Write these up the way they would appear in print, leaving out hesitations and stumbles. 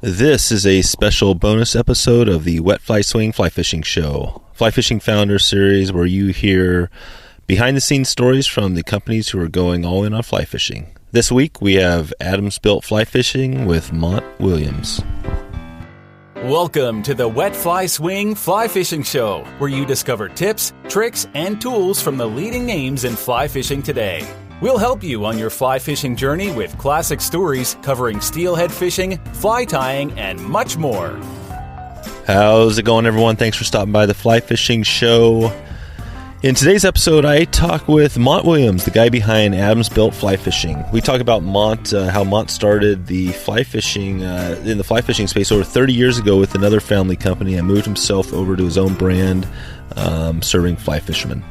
This is a special bonus episode of the Wet Fly Swing Fly Fishing Show, Fly Fishing Founder Series, where you hear behind-the-scenes stories from the companies who are going all in on fly fishing. This week, we have Adamsbuilt Fly Fishing with Mont Williams. Welcome to the Wet Fly Swing Fly Fishing Show, where you discover tips, tricks, and tools from the leading names in fly fishing today. We'll help you on your fly fishing journey with classic stories covering steelhead fishing, fly tying, and much more. How's it going, everyone? Thanks for stopping by the Fly Fishing Show. In today's episode, I talk with Mont Williams, the guy behind Adamsbuilt Fly Fishing. We talk about Mont, how Mont started the fly fishing in the fly fishing space over 30 years ago with another family company and moved himself over to his own brand, serving fly fishermen.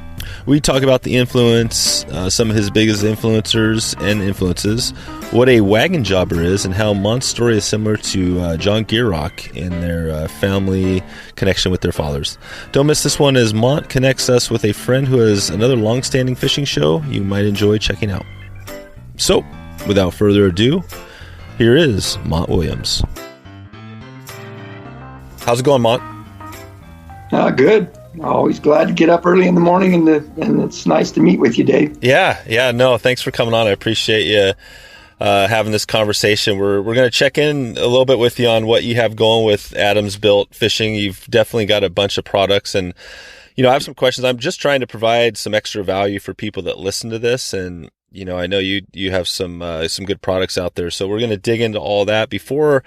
We talk about the influence, some of his biggest influencers and influences, what a wagon jobber is, and how Mont's story is similar to John Gierach in their family connection with their fathers. Don't miss this one as Mont connects us with a friend who has another long-standing fishing show you might enjoy checking out. So, without further ado, here is Mont Williams. How's it going, Mont? Good. Always glad to get up early in the morning, and it's nice to meet with you, Dave. Yeah. No, thanks for coming on. I appreciate you having this conversation. We're going to check in a little bit with you on what you have going with Adamsbuilt Fishing. You've definitely got a bunch of products, and I have some questions. I'm just trying to provide some extra value for people that listen to this, and I know you have some good products out there, so we're going to dig into all that. Before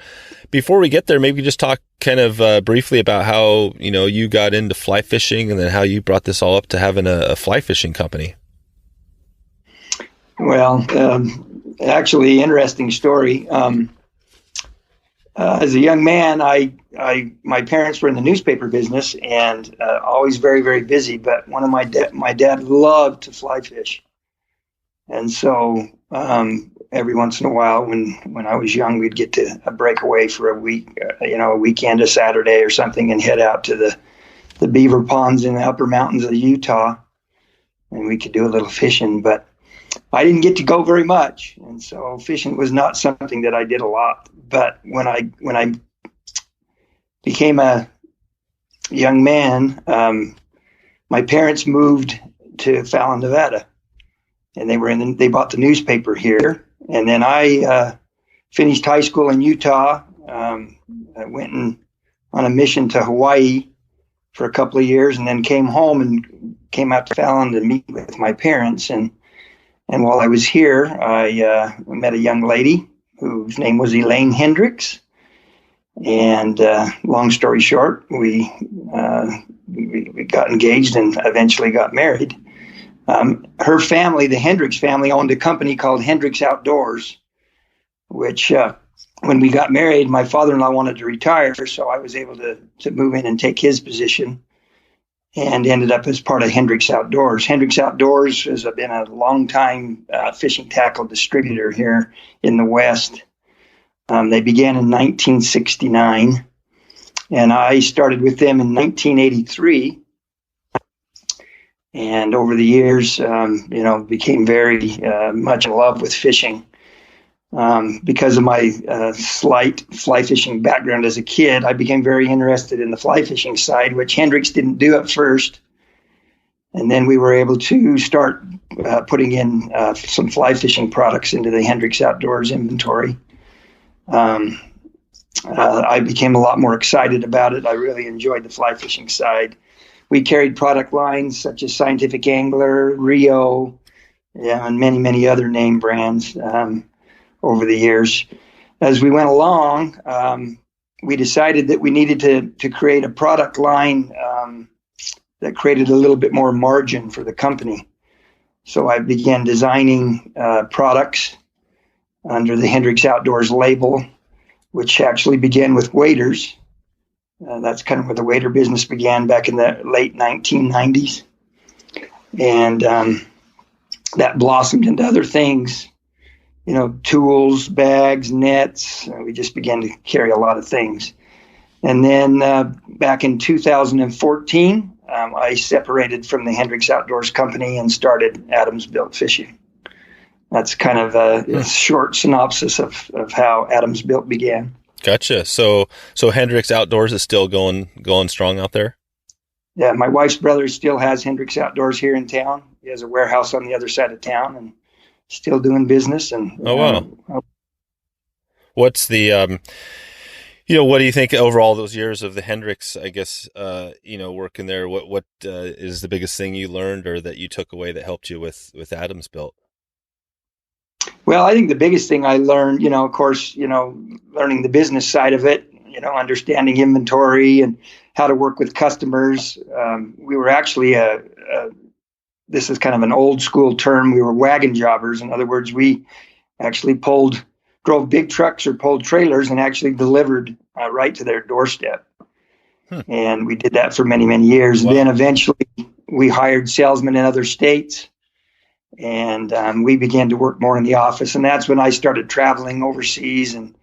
we get there, maybe just talk kind of briefly about how you got into fly fishing, and then how you brought this all up to having a fly fishing company. Well, actually, interesting story. As a young man, my parents were in the newspaper business and always very, very busy. But my dad loved to fly fish. And so every once in a while, when I was young, we'd get to a breakaway for a week, a weekend, a Saturday or something, and head out to the beaver ponds in the upper mountains of Utah, and we could do a little fishing. But I didn't get to go very much, and so fishing was not something that I did a lot. But when I became a young man, my parents moved to Fallon, Nevada. And they bought the newspaper here. And then I finished high school in Utah. I went on a mission to Hawaii for a couple of years, and then came home and came out to Fallon to meet with my parents. And while I was here, I met a young lady whose name was Elaine Hendrix. And long story short, we got engaged and eventually got married. Her family, the Hendrix family, owned a company called Hendrix Outdoors, which when we got married, my father-in-law wanted to retire, so I was able to move in and take his position, and ended up as part of Hendrix Outdoors. Hendrix Outdoors has been a long-time fishing tackle distributor here in the West. They began in 1969, and I started with them in 1983. And over the years, became very much in love with fishing. Because of my slight fly fishing background as a kid, I became very interested in the fly fishing side, which Hendrix didn't do at first. And then we were able to start putting in some fly fishing products into the Hendrix Outdoors inventory. I became a lot more excited about it. I really enjoyed the fly fishing side. We carried product lines such as Scientific Angler, Rio, and many, many other name brands over the years. As we went along, we decided that we needed to create a product line that created a little bit more margin for the company. So I began designing products under the Hendrix Outdoors label, which actually began with waders. That's kind of where the wader business began back in the late 1990s. And that blossomed into other things, tools, bags, nets. We just began to carry a lot of things. And then back in 2014, I separated from the Hendrix Outdoors company and started Adamsbuilt Fishing. That's kind of a short synopsis of how Adamsbuilt began. Gotcha. So Hendrix Outdoors is still going strong out there? Yeah, my wife's brother still has Hendrix Outdoors here in town. He has a warehouse on the other side of town and still doing business. And Oh, wow. What's the what do you think over all those years of the Hendrix, I guess, working there, what is the biggest thing you learned or that you took away that helped you with Adamsbuilt? Well, I think the biggest thing I learned, of course, learning the business side of it, understanding inventory and how to work with customers. We were actually this is kind of an old school term. We were wagon jobbers. In other words, we actually drove big trucks or pulled trailers and actually delivered right to their doorstep. And we did that for many, many years. Wow. Then eventually we hired salesmen in other states. And we began to work more in the office, and that's when I started traveling overseas and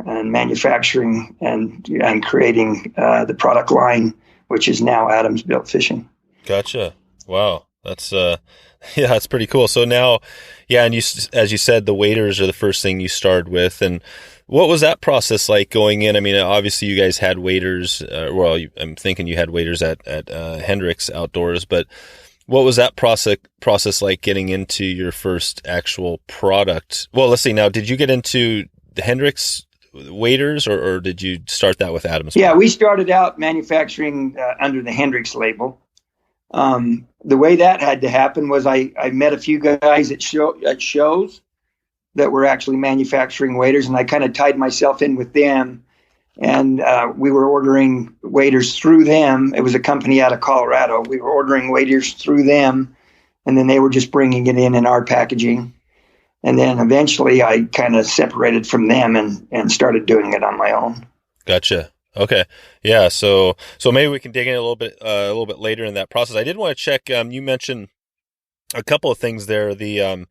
manufacturing and creating the product line, which is now Adamsbuilt Fishing. Gotcha. Wow, that's that's pretty cool. So now, and you, as you said, the waders are the first thing you started with, and what was that process like going in? I mean, obviously you guys had waders. I'm thinking you had waders at Hendrix Outdoors, but what was that process like getting into your first actual product? Well, let's see. Now, did you get into the Hendrix waders or did you start that with Adams? Yeah, we started out manufacturing under the Hendrix label. The way that had to happen was I met a few guys at shows that were actually manufacturing waders, and I kind of tied myself in with them. And we were ordering waders through them. It was a company out of Colorado. We were ordering waders through them, and then they were just bringing it in our packaging. And then eventually I kind of separated from them and started doing it on my own. Gotcha. Okay. Yeah. So maybe we can dig in a little bit later in that process. I did want to check. You mentioned a couple of things there. The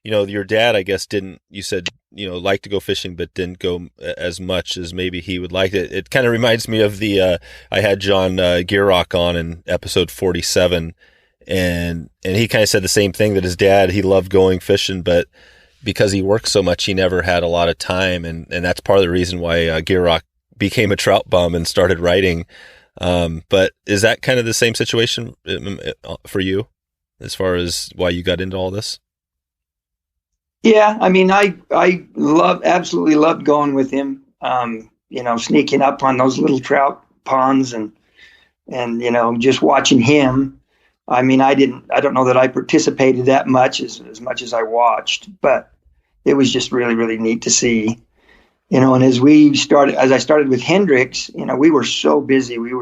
your dad, I guess, you said, like to go fishing, but didn't go as much as maybe he would like it. It kind of reminds me of I had John Gierach on in episode 47, and he kind of said the same thing, that his dad, he loved going fishing, but because he worked so much, he never had a lot of time. And that's part of the reason why Gierach became a trout bum and started writing. But is that kind of the same situation for you as far as why you got into all this? Yeah, I mean, I absolutely loved going with him. Sneaking up on those little trout ponds and just watching him. I mean, I don't know that I participated that much as much as I watched, but it was just really, really neat to see. And as I started with Hendrix, we were so busy. We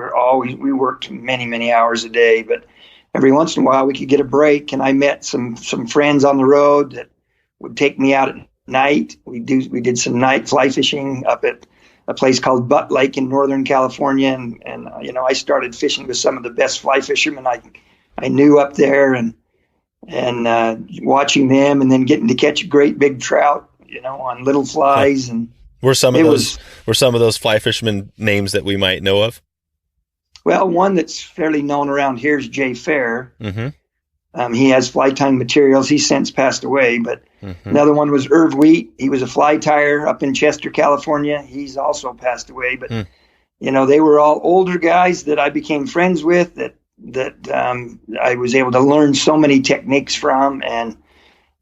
worked many, many hours a day, but every once in a while we could get a break, and I met some friends on the road that would take me out at night. We did some night fly fishing up at a place called Butt Lake in Northern California, and I started fishing with some of the best fly fishermen I knew up there, and watching them, and then getting to catch a great big trout, on little flies. And were some of those fly fishermen names that we might know of? Well, one that's fairly known around here is Jay Fair. Mm-hmm. He has fly tying materials. He's since passed away, but another one was Irv Wheat. He was a fly tyer up in Chester, California. He's also passed away, but they were all older guys that I became friends with, that I was able to learn so many techniques from and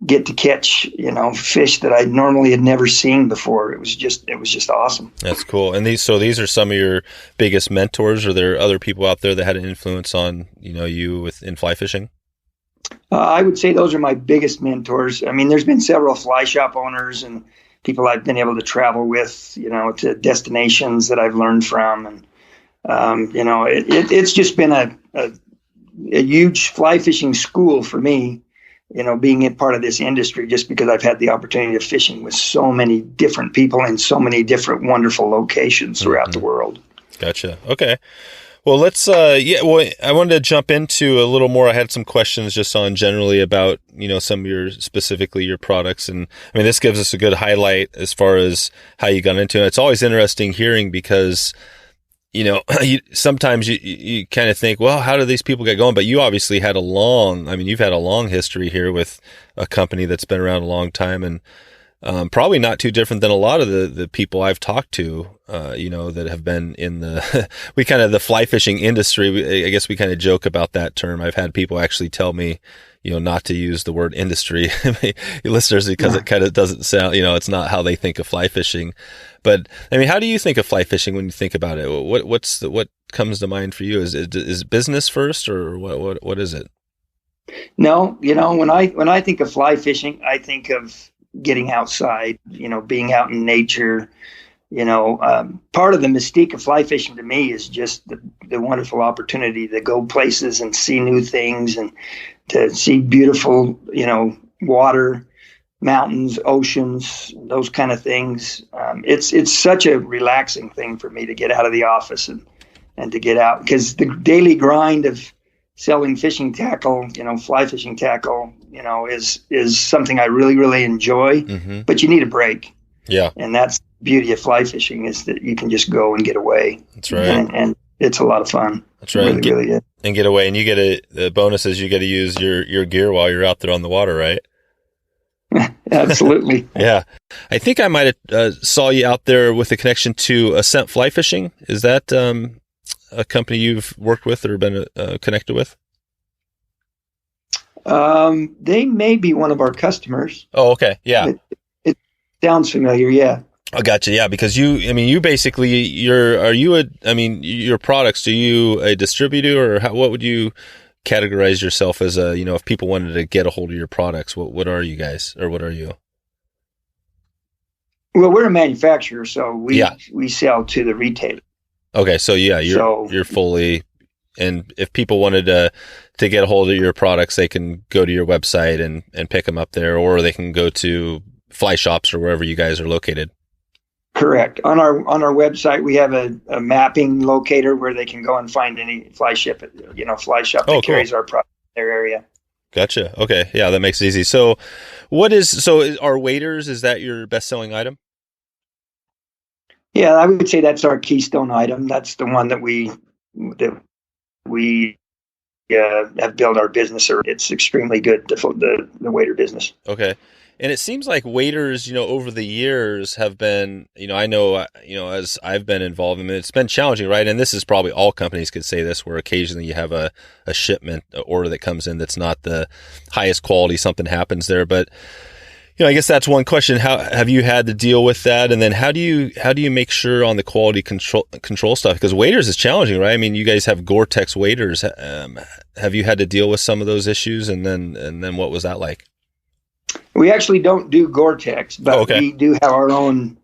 get to catch, fish that I normally had never seen before. It was just awesome. That's cool. And these are some of your biggest mentors. Are there other people out there that had an influence on, you in fly fishing? I would say those are my biggest mentors. I mean, there's been several fly shop owners and people I've been able to travel with, to destinations that I've learned from. And, it's just been a huge fly fishing school for me, being a part of this industry, just because I've had the opportunity of fishing with so many different people in so many different wonderful locations throughout the world. Gotcha. Okay. Well, let's, I wanted to jump into a little more. I had some questions just on generally about, some of specifically your products. And I mean, this gives us a good highlight as far as how you got into it. It's always interesting hearing because, sometimes you kind of think, well, how do these people get going? But you obviously you've had a long history here with a company that's been around a long time. And Probably not too different than a lot of the people I've talked to, that have been in the fly fishing industry. I guess we kind of joke about that term. I've had people actually tell me, not to use the word industry, listeners, because it kind of doesn't sound, it's not how they think of fly fishing. But I mean, how do you think of fly fishing when you think about it? What comes to mind for you? Is business first, or what is it? No, when I think of fly fishing, I think of getting outside, being out in nature. Part of the mystique of fly fishing to me is just the wonderful opportunity to go places and see new things and to see beautiful, water, mountains, oceans, those kind of things. It's such a relaxing thing for me to get out of the office and to get out, because the daily grind of selling fishing tackle, fly fishing tackle, is something I really, really enjoy, but you need a break. Yeah. And that's the beauty of fly fishing, is that you can just go and get away. That's right. And it's a lot of fun. That's right. Really, really is. And get away. And you get the bonus is you get to use your gear while you're out there on the water, right? Absolutely. Yeah. I think I might have saw you out there with a connection to Ascent Fly Fishing. Is that a company you've worked with or been connected with? They may be one of our customers. Oh, okay. Yeah. It sounds familiar. Yeah. I gotcha. Yeah. Because you basically, your products, are you a distributor, or what would you categorize yourself as if people wanted to get a hold of your products, what are you guys, or what are you? Well, we're a manufacturer, so we sell to the retailer. Okay. So yeah, you're fully, and if people wanted to get a hold of your products, they can go to your website and pick them up there, or they can go to fly shops or wherever you guys are located. Correct. On our website, we have a mapping locator where they can go and find any fly shop that carries our product in their area. Gotcha. Okay. Yeah, that makes it easy. So are waders, is that your best selling item? Yeah, I would say that's our keystone item. That's the one that we have built our business around. It's extremely good, the wader business. Okay. And it seems like waders, over the years have been, I know, as I've been involved in it, it's been challenging, right? And this is probably all companies could say this, where occasionally you have a shipment order that comes in that's not the highest quality, something happens there. But, I guess that's one question. How have you had to deal with that? And then how do you make sure on the quality control stuff? Because waders is challenging, right? I mean, you guys have Gore-Tex waders. Have you had to deal with some of those issues? And then what was that like? We actually don't do Gore-Tex, but we do have our own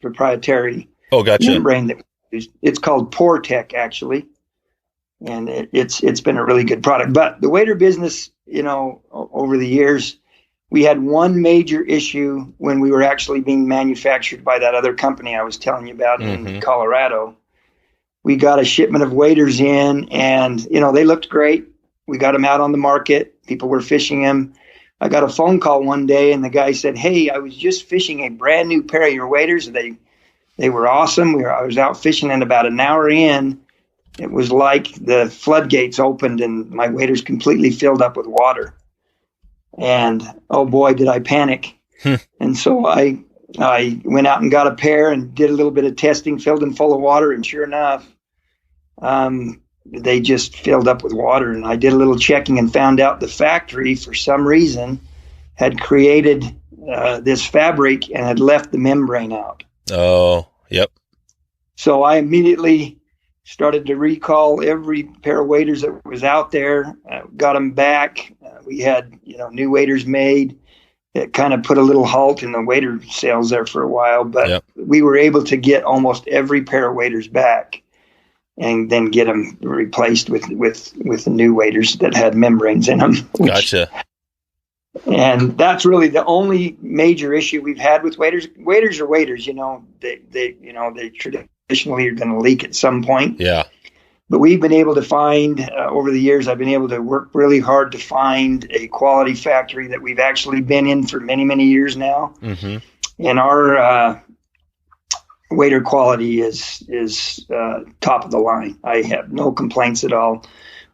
proprietary membrane that we use. It's called PoreTech, actually, and it's been a really good product. But the wader business, over the years, we had one major issue when we were actually being manufactured by that other company I was telling you about in Colorado. We got a shipment of waders in, and they looked great. We got them out on the market. People were fishing them. I got a phone call one day, and the guy said, "Hey, I was just fishing a brand new pair of your waders. They were awesome. I was out fishing, and about an hour in, it was like the floodgates opened, and my waders completely filled up with water. And oh boy, did I panic! And so I went out and got a pair and did a little bit of testing, filled them full of water, and sure enough, they just filled up with water. And I did a little checking and found out the factory, for some reason, had created this fabric and had left the membrane out. Oh, yep. So I immediately started to recall every pair of waders that was out there, got them back. We had, new waders made. It kind of put a little halt in the wader sales there for a while, but we were able to get almost every pair of waders back, and then get them replaced with the new waders that had membranes in them. Gotcha. And that's really the only major issue we've had with waders. Waders are waders, they traditionally are going to leak at some point. Yeah. But we've been able to find, over the years, I've been able to work really hard to find a quality factory that we've actually been in for many, many years now. And our wader quality is top of the line. I have no complaints at all.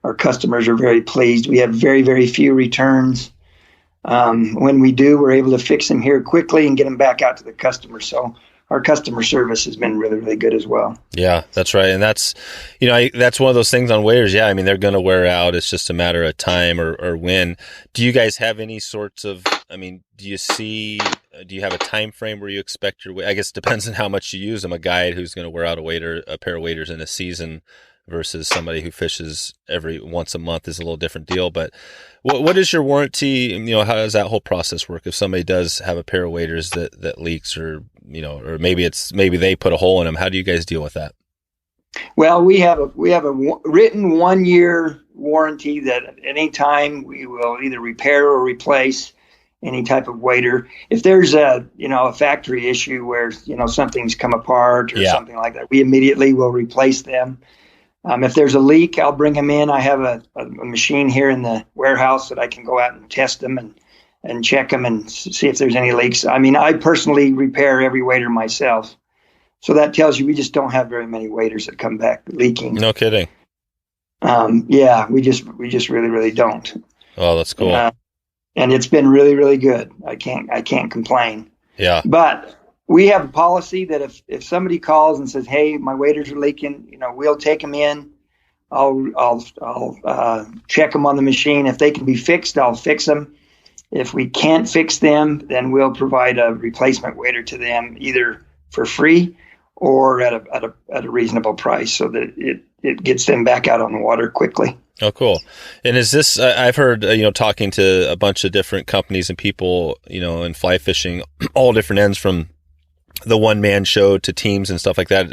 Our customers are very pleased. We have very, very few returns. When we do, we're able to fix them here quickly and get them back out to the customer. So our customer service has been really, really good as well. Yeah, that's right. And that's, that's one of those things on waders. Yeah, I mean, they're going to wear out. It's just a matter of time or when. Do you guys have any sorts of, do you have a time frame where you expect I guess it depends on how much you use them. A guide who's going to wear out a pair of waders in a season versus somebody who fishes once a month is a little different deal. But what is your warranty? How does that whole process work? If somebody does have a pair of waders that leaks or maybe they put a hole in them, how do you guys deal with that? Well, we have a written 1-year warranty that at any time we will either repair or replace any type of wader. If there's a factory issue where, something's come apart or something like that, we immediately will replace them. If there's a leak, I'll bring them in. I have a machine here in the warehouse that I can go out and test them and check them and see if there's any leaks. I personally repair every wader myself. So that tells you we just don't have very many waders that come back leaking. No kidding. Yeah, we just really, really don't. Oh, that's cool. And it's been really, really good. I can't complain. Yeah. But we have a policy that if somebody calls and says, "Hey, my waders are leaking," we'll take them in. I'll check them on the machine. If they can be fixed, I'll fix them. If we can't fix them, then we'll provide a replacement wader to them, either for free or at a reasonable price, so that it gets them back out on the water quickly. Oh, cool. And is this, I've heard, talking to a bunch of different companies and people, in fly fishing, all different ends from the one-man show to teams and stuff like that.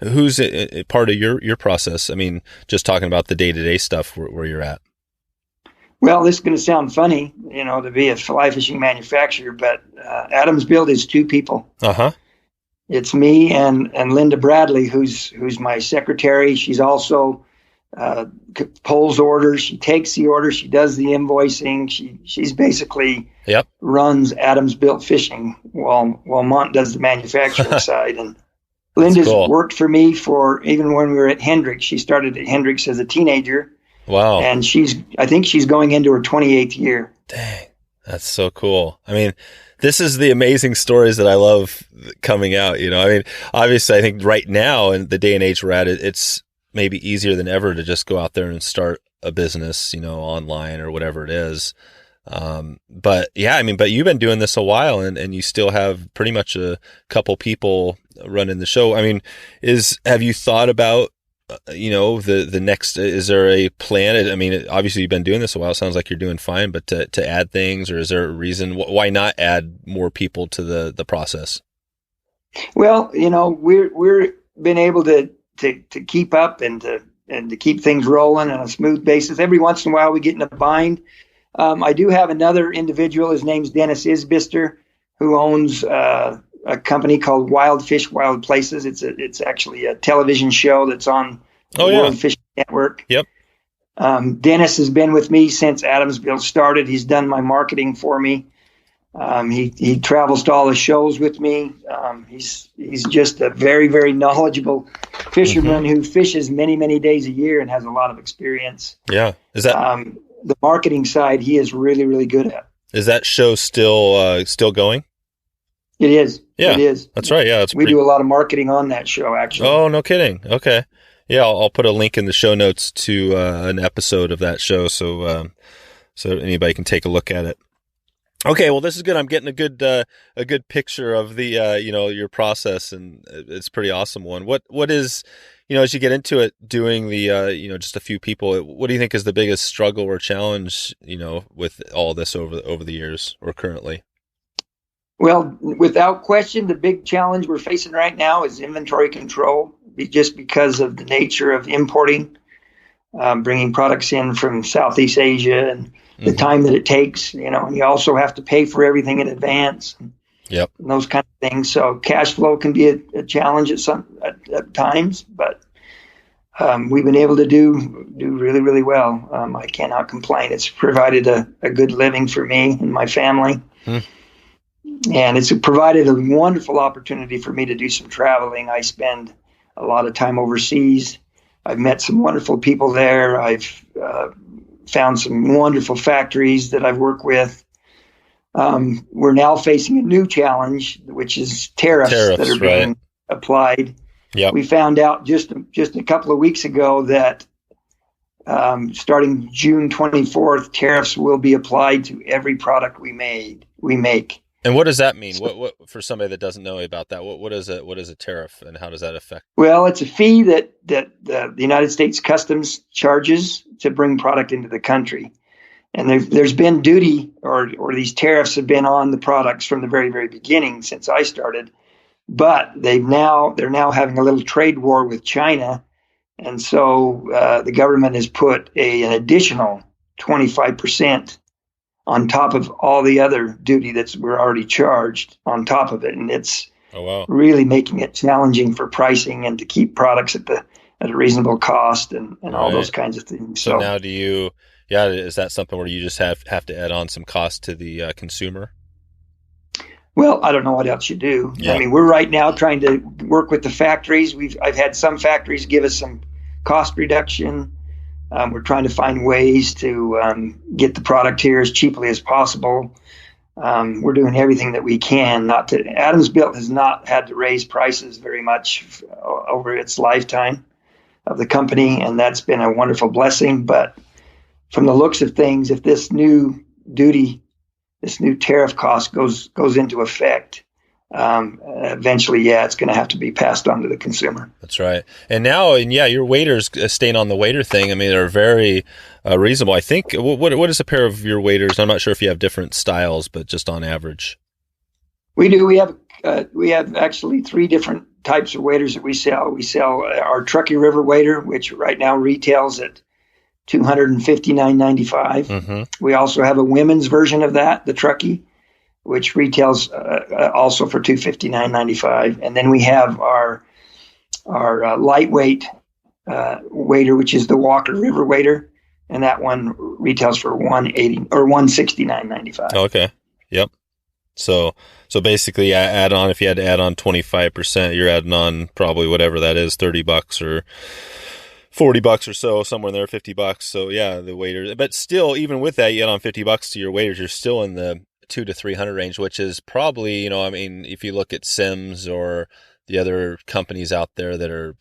Who's part of your process? Just talking about the day-to-day stuff where you're at. Well, this is going to sound funny, to be a fly fishing manufacturer, but Adamsbuilt is 2 people. Uh-huh. It's me and Linda Bradley, who's my secretary. She's also pulls orders. She takes the orders. She does the invoicing. She's basically runs Adamsbuilt Fishing while Mont does the manufacturing side. And Linda's worked for me for even when we were at Hendrix. She started at Hendrix as a teenager. Wow. And I think she's going into her 28th year. Dang. That's so cool. This is the amazing stories that I love coming out. Obviously I think right now in the day and age we're at, it's maybe easier than ever to just go out there and start a business, online or whatever it is. But you've been doing this a while and you still have pretty much a couple people running the show. Have you thought about, the next, is there a plan? Obviously you've been doing this a while. It sounds like you're doing fine, but to add things, or is there a reason why not add more people to the process? Well, we're been able to keep up and to keep things rolling on a smooth basis. Every once in a while we get in a bind. I do have another individual. His name's Dennis Isbister, who owns a company called Wild Fish, Wild Places. It's actually a television show that's on the World Fishing Network. Yep. Dennis has been with me since Adamsbuilt started. He's done my marketing for me. He travels to all the shows with me. He's just a very, very knowledgeable fisherman who fishes many, many days a year and has a lot of experience. Yeah. Is that the marketing side? He is really, really good at. Is that show still going? It is. Yeah, it is. That's right. Yeah, we do a lot of marketing on that show, actually. Oh, no kidding. Okay. Yeah, I'll put a link in the show notes to an episode of that show, so anybody can take a look at it. Okay, well, this is good. I'm getting a good picture of the your process, and it's a pretty awesome one. What is, as you get into it, doing the just a few people, what do you think is the biggest struggle or challenge with all this over the years or currently? Well, without question, the big challenge we're facing right now is inventory control, just because of the nature of importing, bringing products in from Southeast Asia and the time that it takes, and you also have to pay for everything in advance. Yep. And those kind of things. So cash flow can be a challenge at times, but we've been able to do really, really well. I cannot complain. It's provided a good living for me and my family. And it's provided a wonderful opportunity for me to do some traveling. I spend a lot of time overseas. I've met some wonderful people there. I've found some wonderful factories that I've worked with. We're now facing a new challenge, which is tariffs that are being applied. Yep. We found out just a couple of weeks ago that starting June 24th, tariffs will be applied to every product we make. And what does that mean? What for somebody that doesn't know about that? What is a tariff, and how does that affect? Well, it's a fee that the United States Customs charges to bring product into the country, and there's been duty or these tariffs have been on the products from the very, very beginning since I started, but they're now having a little trade war with China, and so the government has put an additional 25% on top of all the other duty we're already charged on top of it. And it's really making it challenging for pricing and to keep products at a reasonable cost and all those kinds of things. So now is that something where you just have to add on some cost to the consumer? Well, I don't know what else you do. Yeah. I mean, we're right now trying to work with the factories. I've had some factories give us some cost reduction. We're trying to find ways to get the product here as cheaply as possible. We're doing everything that we can. Adamsbuilt has not had to raise prices very much over its lifetime of the company, and that's been a wonderful blessing. But from the looks of things, if this new tariff cost goes into effect, eventually, it's going to have to be passed on to the consumer. That's right. And now, your waders, staying on the wader thing, I mean, they're very reasonable. I think, what is a pair of your waders? I'm not sure if you have different styles, but just on average. We do. We have actually 3 different types of waders that we sell. We sell our Truckee River wader, which right now retails at $259.95. Mm-hmm. We also have a women's version of that, the Truckee, which retails also for $259.95, and then we have our lightweight wader, which is the Walker River wader, and that one retails for $180 or $169.95. Okay. Yep. So basically, add on, if you had to add on 25%, you're adding on probably whatever that is, $30 or $40 or so, somewhere in there, $50. So yeah, the waders, but still, even with that, you add on $50 to your waders, you're still in the $200 to $300 range, which is probably, I mean, if you look at Sims or the other companies out there that are,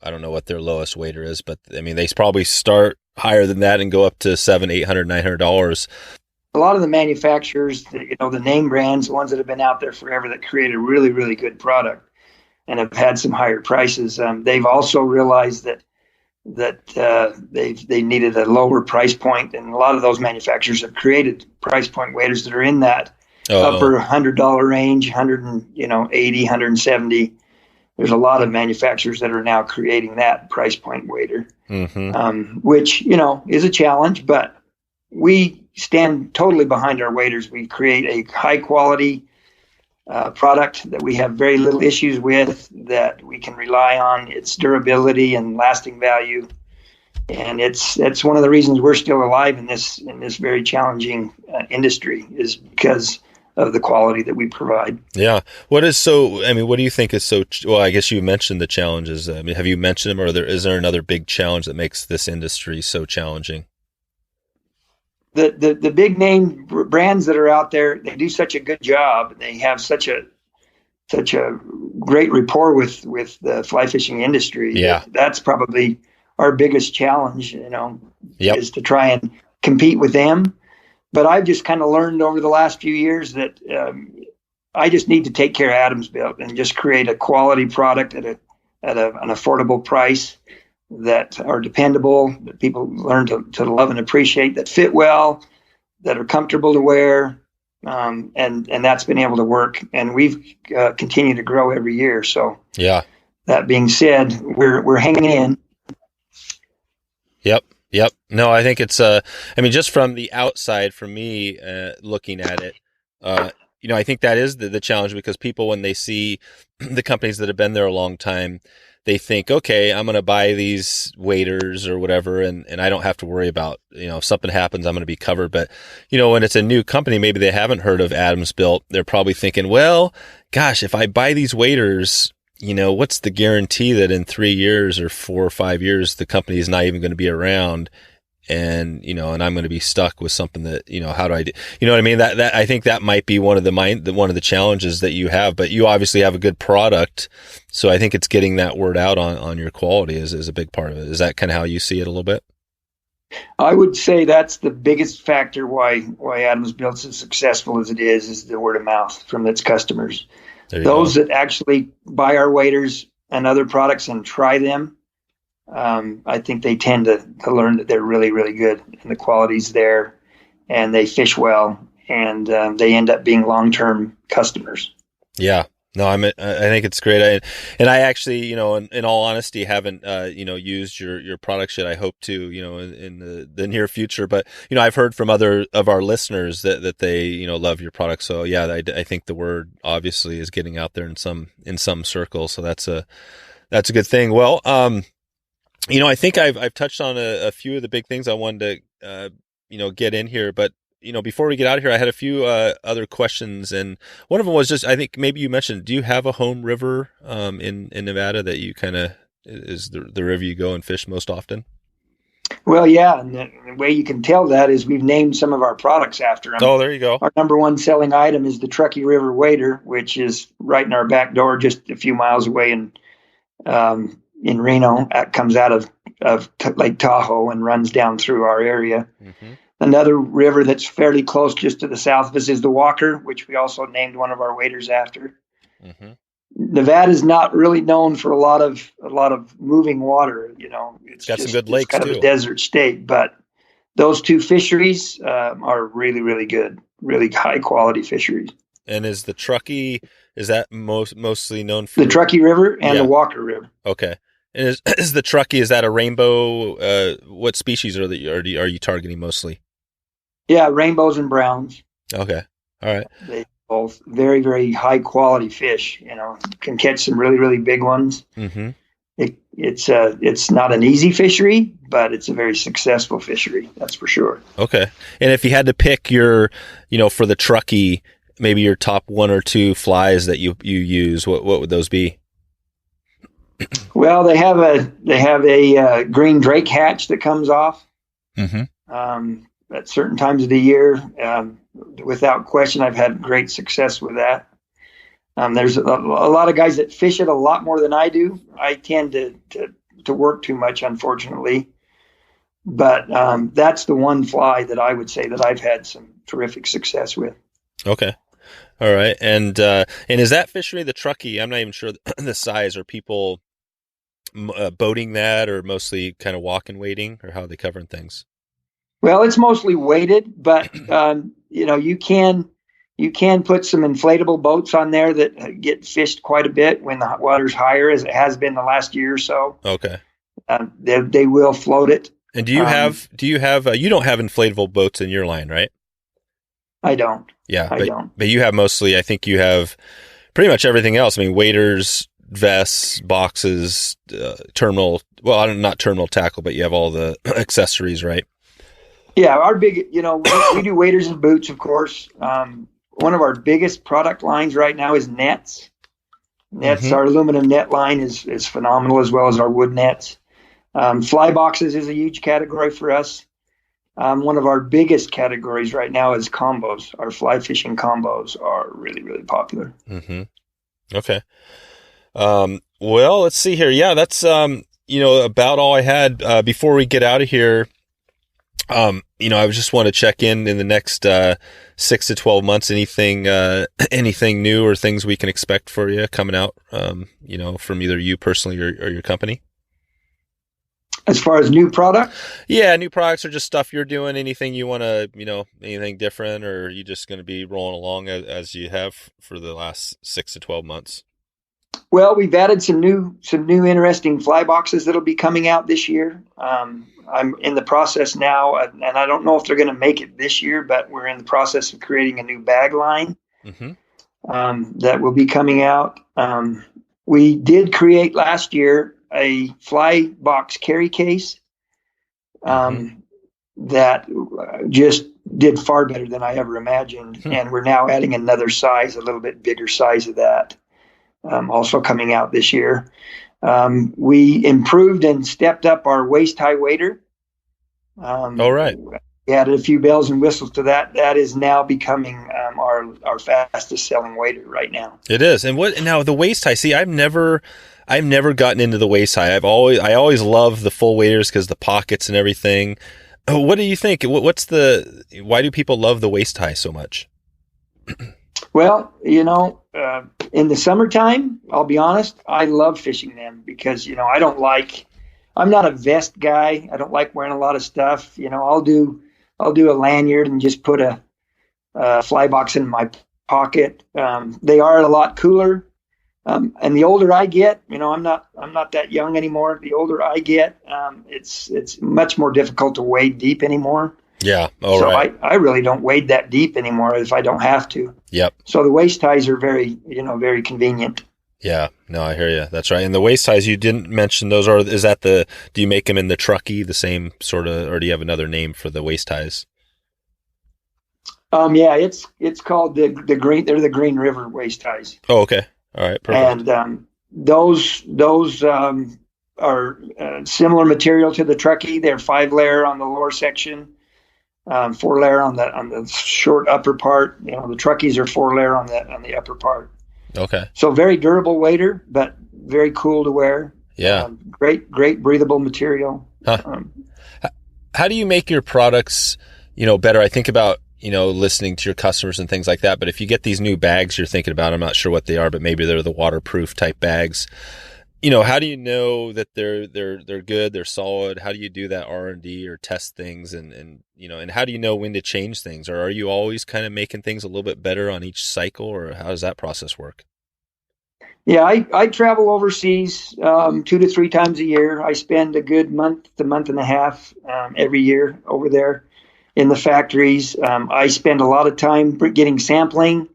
I don't know what their lowest wader is, but I mean, they probably start higher than that and go up to $700, $800, $900. A lot of the manufacturers, the name brands, the ones that have been out there forever that create a really, really good product and have had some higher prices, they've also realized that they needed a lower price point, and a lot of those manufacturers have created price point waders that are in that upper $100 range, $180, $170. There's a lot of manufacturers that are now creating that price point wader, which is a challenge, but we stand totally behind our waders. We create a high quality product that we have very little issues with, that we can rely on its durability and lasting value, and it's one of the reasons we're still alive in this very challenging industry, is because of the quality that we provide. Yeah. What do you think is so? Well, I guess you mentioned the challenges. I mean, have you mentioned them, or is there another big challenge that makes this industry so challenging? The big name brands that are out there, they do such a good job. They have such a great rapport with the fly fishing industry. Yeah. That's probably our biggest challenge, is to try and compete with them. But I've just kind of learned over the last few years that I just need to take care of Adamsbuilt and just create a quality product at an affordable price, that are dependable, that people learn to love and appreciate, that fit well, that are comfortable to wear, and that's been able to work. And we've continued to grow every year. So yeah. That being said, we're hanging in. Yep. No, I think it's just from the outside, for me, looking at it, I think that is the challenge, because people, when they see the companies that have been there a long time, they think, okay, I'm going to buy these waders or whatever, and I don't have to worry about, if something happens, I'm going to be covered. But, when it's a new company, maybe they haven't heard of Adamsbuilt, they're probably thinking, well, gosh, if I buy these waders, what's the guarantee that in 3 years or 4 or 5 years, the company is not even going to be around? and and I'm going to be stuck with something that how do I do, you know what I mean? That I think that might be one of the challenges that you have, but you obviously have a good product, so I think it's getting that word out on your quality is a big part of it. Is that kind of how you see it a little bit? I would say that's the biggest factor why Adamsbuilt is as successful as it is the word of mouth from its customers. Those that actually buy our waders and other products and try them, I think they tend to learn that they're really, really good and the quality's there and they fish well and they end up being long-term customers. Yeah. No, I think it's great. And I actually, in all honesty, haven't, used your products yet. I hope to, in the near future, but, I've heard from other of our listeners that they, love your products. So yeah, I think the word obviously is getting out there in some circles. So that's a good thing. Well, I think I've touched on a few of the big things I wanted to, get in here, but before we get out of here, I had a few other questions, and one of them was just, I think maybe you mentioned, do you have a home river in Nevada that you kind of is the river you go and fish most often? Well, yeah, and the way you can tell that is we've named some of our products after them. Oh, there you go. Our number one selling item is the Truckee Wader, which is right in our back door, just a few miles away in Reno. It comes out of Lake Tahoe and runs down through our area. Mm-hmm. Another river that's fairly close just to the south of us is the Walker, which we also named one of our waders after. Mm-hmm. Nevada's not really known for a lot of moving water. It's got some good lakes kind too. Of a desert state, but those two fisheries are really, really good, really high quality fisheries. And is the Truckee, is that mostly known for the Truckee River and the Walker River? Okay. And is the Truckee, is that a rainbow? What species are you targeting mostly? Yeah, rainbows and browns. Okay. All right. They both very, very high quality fish, can catch some really, really big ones. Mm-hmm. It's not an easy fishery, but it's a very successful fishery. That's for sure. Okay. And if you had to pick your, for the Truckee, maybe your top one or two flies that you use, what would those be? Well, they have a green drake hatch that comes off. Mm-hmm. At certain times of the year. Without question, I've had great success with that. There's a lot of guys that fish it a lot more than I do. I tend to work too much, unfortunately. But that's the one fly that I would say that I've had some terrific success with. Okay. All right. And is that fishery the Truckee? I'm not even sure the size. Are people boating that, or mostly kind of walking wading, or how are they covering things? Well, it's mostly weighted, but you can put some inflatable boats on there that get fished quite a bit when the water's higher, as it has been the last year or so. Okay. They will float it. And do you have you don't have inflatable boats in your line, right? I don't. Yeah, I don't. But you have mostly, I think you have pretty much everything else. I mean, waders, vests, boxes, terminal. Well, not terminal tackle, but you have all the accessories, right? Yeah, our big, we do waders and boots, of course. One of our biggest product lines right now is nets. Nets, mm-hmm. Our aluminum net line is phenomenal, as well as our wood nets. Fly boxes is a huge category for us. One of our biggest categories right now is combos. Our fly fishing combos are really, really popular. Mm-hmm. Okay. Well, let's see here. Yeah, that's, about all I had. Before we get out of here, I just want to check in the next 6 to 12 months. Anything new or things we can expect for you coming out, from either you personally or your company? As far as new product? Yeah, new products or just stuff you're doing. Anything you want to, anything different, or are you just going to be rolling along as you have for the last 6 to 12 months? Well, we've added some new interesting fly boxes that'll be coming out this year. I'm in the process now, and I don't know if they're going to make it this year, but we're in the process of creating a new bag line that will be coming out. We did create last year a fly box carry case that just did far better than I ever imagined. And we're now adding another size, a little bit bigger size of that, also coming out this year. We improved and stepped up our waist high wader. Right. We added a few bells and whistles to that. That is now becoming our fastest selling wader right now. It is. And what now the waist high? See, I've never gotten into the waist high. I always love the full waders because the pockets and everything. What do you think? Why do people love the waist high so much? Well, in the summertime, I'll be honest, I love fishing them because, I'm not a vest guy. I don't like wearing a lot of stuff. I'll do a lanyard and just put a fly box in my pocket. They are a lot cooler. And the older I get, I'm not that young anymore. The older I get, it's much more difficult to wade deep anymore. Yeah. Right. I really don't wade that deep anymore if I don't have to. Yep. So the waist ties are very convenient. Yeah. No, I hear you. That's right. And the waist ties, you didn't mention those. Do you make them in the Truckee, the same sort of, or do you have another name for the waist ties? Yeah, it's called the green. They're the Green River waist ties. Oh, okay. All right. Perfect. And those are similar material to the Truckee. They're 5-layer on the lower section. 4-layer on the short upper part. The Truckees are 4-layer on the upper part. Okay. So very durable wader, but very cool to wear. Yeah. Great breathable material. Huh. How do you make your products, better? I think about, listening to your customers and things like that. But if you get these new bags you're thinking about, I'm not sure what they are, but maybe they're the waterproof type bags. How do you know that they're good, they're solid? How do you do that R&D or test things? And how do you know when to change things? Or are you always kind of making things a little bit better on each cycle, or how does that process work? Yeah, I travel overseas 2 to 3 times a year. I spend a good month and a half every year over there in the factories. I spend a lot of time getting sampling.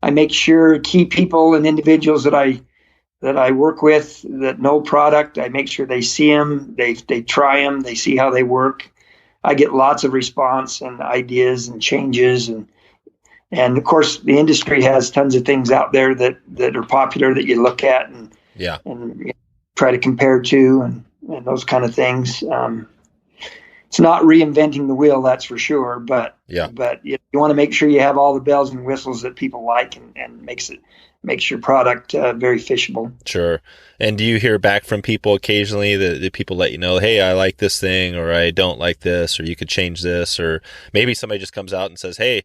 I make sure key people and individuals that I work with that know product, I make sure they see them, they try them, they see how they work. I get lots of response and ideas and changes, and of course the industry has tons of things out there that are popular that you look at and try to compare to and those kind of things. It's not reinventing the wheel, that's for sure, but you want to make sure you have all the bells and whistles that people like and makes your product very fishable. Sure. And do you hear back from people occasionally that people let you know, hey, I like this thing, or I don't like this, or you could change this, or maybe somebody just comes out and says, hey,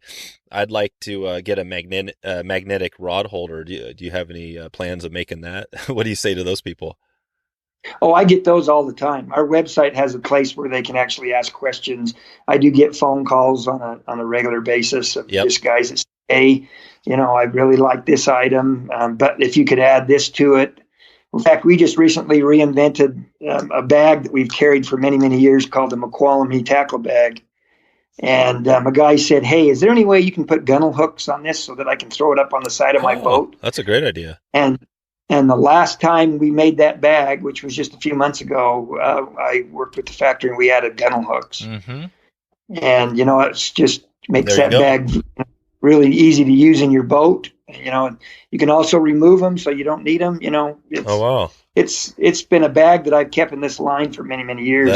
I'd like to get a magnetic rod holder. Do you have any plans of making that? What do you say to those people? Oh, I get those all the time. Our website has a place where they can actually ask questions. I do get phone calls on a regular basis of just guys that say, hey, I really like this item, but if you could add this to it. In fact, we just recently reinvented a bag that we've carried for many, many years called the McQualamy tackle bag. And a guy said, hey, is there any way you can put gunnel hooks on this so that I can throw it up on the side of my boat? That's a great idea. And the last time we made that bag, which was just a few months ago, I worked with the factory and we added gunnel hooks. Mm-hmm. And, it's just makes that bag really easy to use in your boat. You can also remove them so you don't need them. It's been a bag that I've kept in this line for many, many years.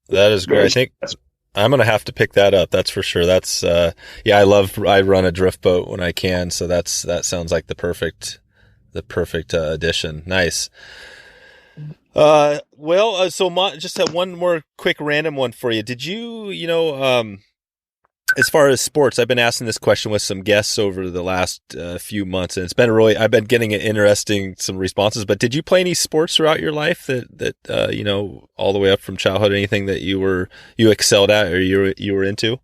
That is great. I think I'm going to have to pick that up. That's for sure. That's, I run a drift boat when I can. So that sounds like the perfect addition. Nice. So just have one more quick random one for you. Did you, as far as sports, I've been asking this question with some guests over the last few months, and I've been getting some responses, but did you play any sports throughout your life that all the way up from childhood, anything that you excelled at or you were into?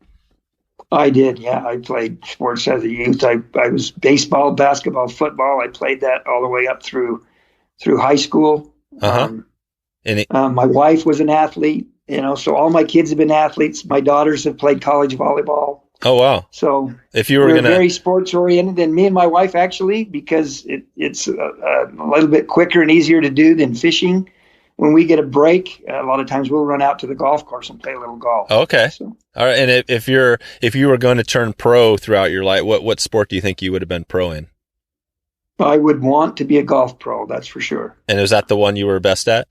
I did. Yeah. I played sports as a youth. I was baseball, basketball, football. I played that all the way up through high school. Uh-huh. My wife was an athlete. So all my kids have been athletes. My daughters have played college volleyball. Oh, wow. So if you were very sports oriented, and me and my wife actually, because it's a little bit quicker and easier to do than fishing. When we get a break, a lot of times we'll run out to the golf course and play a little golf. Okay. So, all right. And if you were going to turn pro throughout your life, what sport do you think you would have been pro in? I would want to be a golf pro. That's for sure. And is that the one you were best at?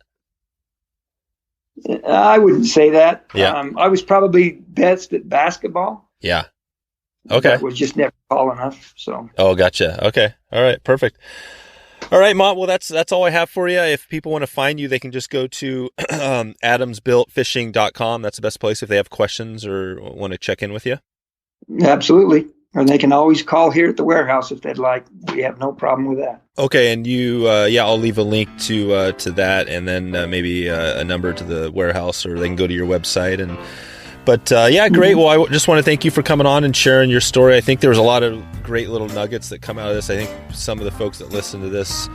I wouldn't say that. Yeah. I was probably best at basketball. Yeah. Okay. That was just never tall enough. So. Oh, gotcha. Okay. All right. Perfect. All right, Mont. Well, that's all I have for you. If people want to find you, they can just go to adamsbuiltfishing.com. That's the best place if they have questions or want to check in with you. Absolutely. Or they can always call here at the warehouse if they'd like. We have no problem with that. Okay, and you, I'll leave a link to that, and then maybe a number to the warehouse, or they can go to your website. But great. Well, I just want to thank you for coming on and sharing your story. I think there was a lot of great little nuggets that come out of this. I think some of the folks that listen to this,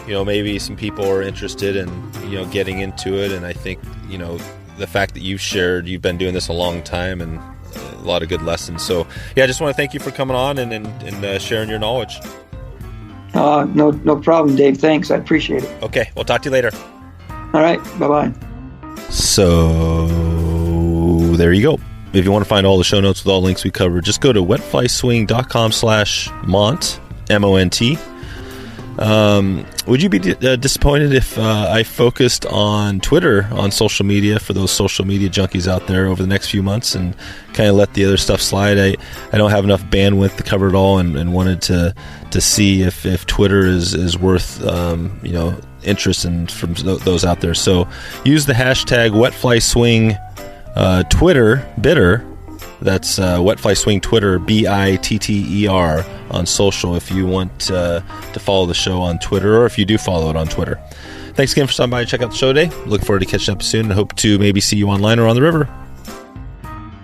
maybe some people are interested in, getting into it. And I think, the fact that you've been doing this a long time and a lot of good lessons. So, I just want to thank you for coming on and sharing your knowledge. No problem, Dave. Thanks. I appreciate it. Okay. We'll talk to you later. All right. Bye-bye. So there you go. If you want to find all the show notes with all the links we covered, just go to wetflyswing.com/Mont, M-O-N-T. Would you be disappointed if I focused on Twitter, on social media, for those social media junkies out there over the next few months, and kind of let the other stuff slide? I don't have enough bandwidth to cover it all, and wanted to see if Twitter is worth interest from those out there. So use the hashtag wetflyswing Twitter bitter. That's wetflyswing Twitter, BITTER, on social if you want to follow the show on Twitter, or if you do follow it on Twitter. Thanks again for stopping by and check out the show today. Look forward to catching up soon and hope to maybe see you online or on the river.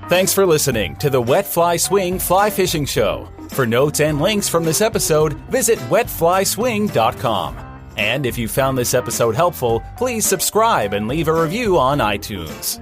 Thanks for listening to the Wet Fly Swing Fly Fishing Show. For notes and links from this episode, visit wetflyswing.com. And if you found this episode helpful, please subscribe and leave a review on iTunes.